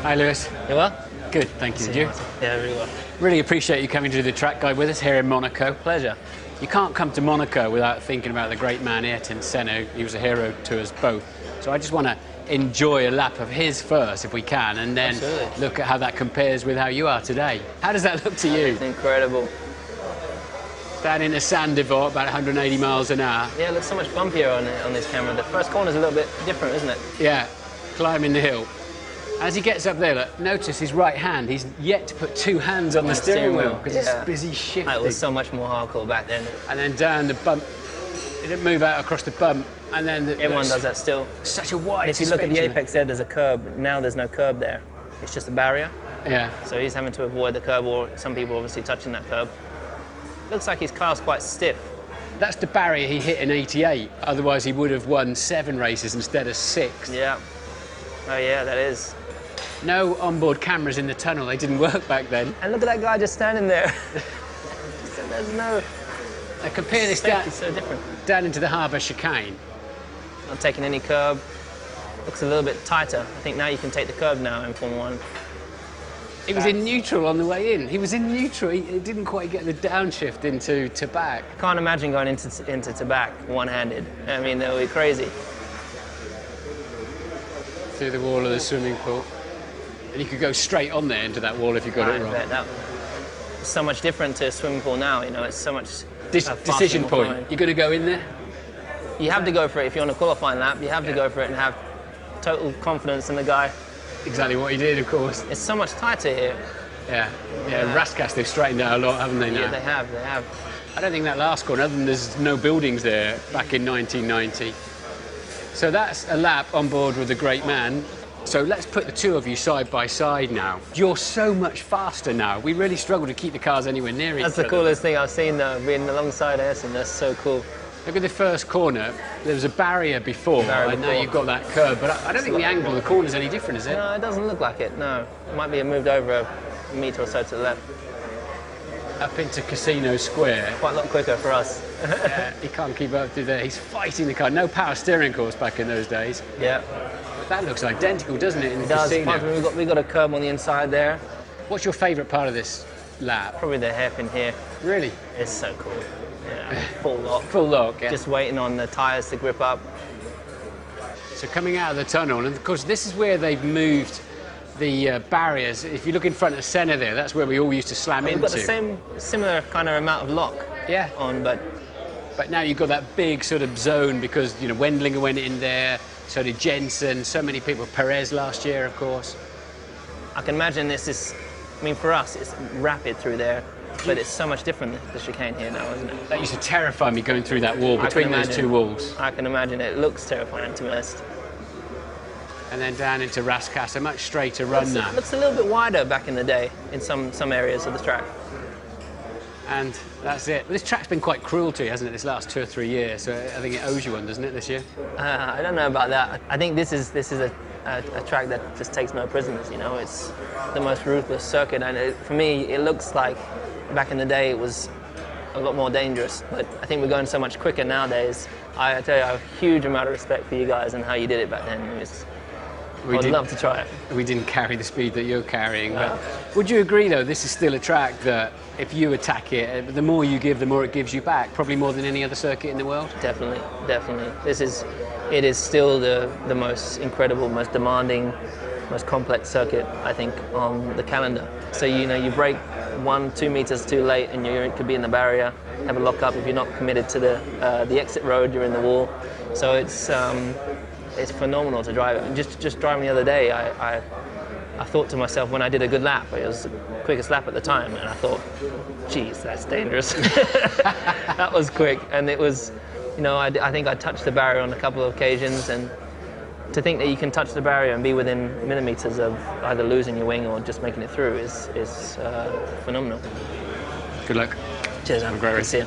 Hi, Lewis. You well? Good, thank you. Did you? Yeah, really well. Really appreciate you coming to do the track guide with us here in Monaco. Pleasure. You can't come to Monaco without thinking about the great man Ayrton Senna. He was a hero to us both. So I just want to enjoy a lap of his first, if we can, and then look at how that compares with how you are today. How does that look to you? It's incredible. Down in a sand divot, about 180 miles an hour. Yeah, it looks so much bumpier on this camera. The first corner's a little bit different, isn't it? Yeah, climbing the hill. As he gets up there, look, notice his right hand. He's yet to put two hands on the steering wheel because he's busy shifting. It was so much more hardcore back then. And then down the bump. He didn't move out across the bump. And then everyone does that still. Such a wide If you look at the apex there, there's a curb. Now there's no curb there. It's just a barrier. Yeah. So he's having to avoid the curb, or some people obviously touching that curb. Looks like his car's quite stiff. That's the barrier he hit in '88. Otherwise, he would have won 7 races instead of 6. Yeah. Oh yeah, that is. No onboard cameras in the tunnel. They didn't work back then. And look at that guy just standing there. There's no. Now compare this down, so different. Down into the harbour chicane. Not taking any curb. Looks a little bit tighter. I think now you can take the curb now in Formula 1. He was in neutral on the way in. He was in neutral. He didn't quite get the downshift into to back. Can't imagine going into to back one-handed. I mean, that would be crazy. Through the wall of the swimming pool. And you could go straight on there into that wall if you got it wrong. It's so much different to a swimming pool now, you know, it's so much... Decision point. You're going to go in there? You have to go for it if you're on a qualifying lap. You have to go for it and have total confidence in the guy. Exactly what he did, of course. It's so much tighter here. Yeah. Raskas, they've straightened out a lot, haven't they, now? Yeah, they have. I don't think that last corner, other than there's no buildings there back in 1990. So that's a lap on board with the great man. So let's put the two of you side by side now. You're so much faster now. We really struggle to keep the cars anywhere near each other. That's the coolest thing I've seen, though, being alongside Ayrton. That's so cool. Look at the first corner. There was a barrier before, and now you've got that curve. But I don't think the angle of the corner is any different, is it? No, it doesn't look like it, no. It might be moved over a metre or so to the left. Up into Casino Square. Quite a lot quicker for us. Yeah, he can't keep up to there. He's fighting the car. No power steering course back in those days. Yeah. That looks identical, doesn't it, in the casino? We've got a curb on the inside there. What's your favourite part of this lap? Probably the hairpin here. Really? It's so cool. Yeah, full lock. Full lock, yeah. Just waiting on the tyres to grip up. So coming out of the tunnel, and of course this is where they've moved the barriers. If you look in front of Senna there, that's where we all used to slam into. We've got the similar kind of amount of lock on, but now you've got that big sort of zone because, you know, Wendlinger went in there, so did Jensen, so many people, Perez last year, of course. I can imagine this is, I mean, for us, it's rapid through there, but it's so much different, the chicane here now, isn't it? That used to terrify me going through that wall, between those two walls. I can imagine it. It looks terrifying, to be honest. And then down into Raskas, a much straighter run now. It looks a little bit wider back in the day in some areas of the track. And that's it. This track's been quite cruel to you, hasn't it, this last 2 or 3 years? So I think it owes you one, doesn't it, this year? I don't know about that. I think this is a track that just takes no prisoners, you know. It's the most ruthless circuit, and for me, it looks like back in the day it was a lot more dangerous. But I think we're going so much quicker nowadays. I tell you, I have a huge amount of respect for you guys and how you did it back then. I'd love to try it. We didn't carry the speed that you're carrying. But would you agree, though, this is still a track that if you attack it, the more you give, the more it gives you back, probably more than any other circuit in the world? Definitely, definitely. It is still the most incredible, most demanding, most complex circuit, I think, on the calendar. So, you know, you break 1-2 meters too late and you could be in the barrier, have a lock up. If you're not committed to the exit road, you're in the wall. So it's phenomenal to drive it. And just driving the other day, I thought to myself, when I did a good lap, it was the quickest lap at the time, and I thought, geez, that's dangerous. That was quick, and it was, you know, I think I touched the barrier on a couple of occasions, and to think that you can touch the barrier and be within millimeters of either losing your wing or just making it through is phenomenal. Good luck. Cheers, man. Have a great race. See you.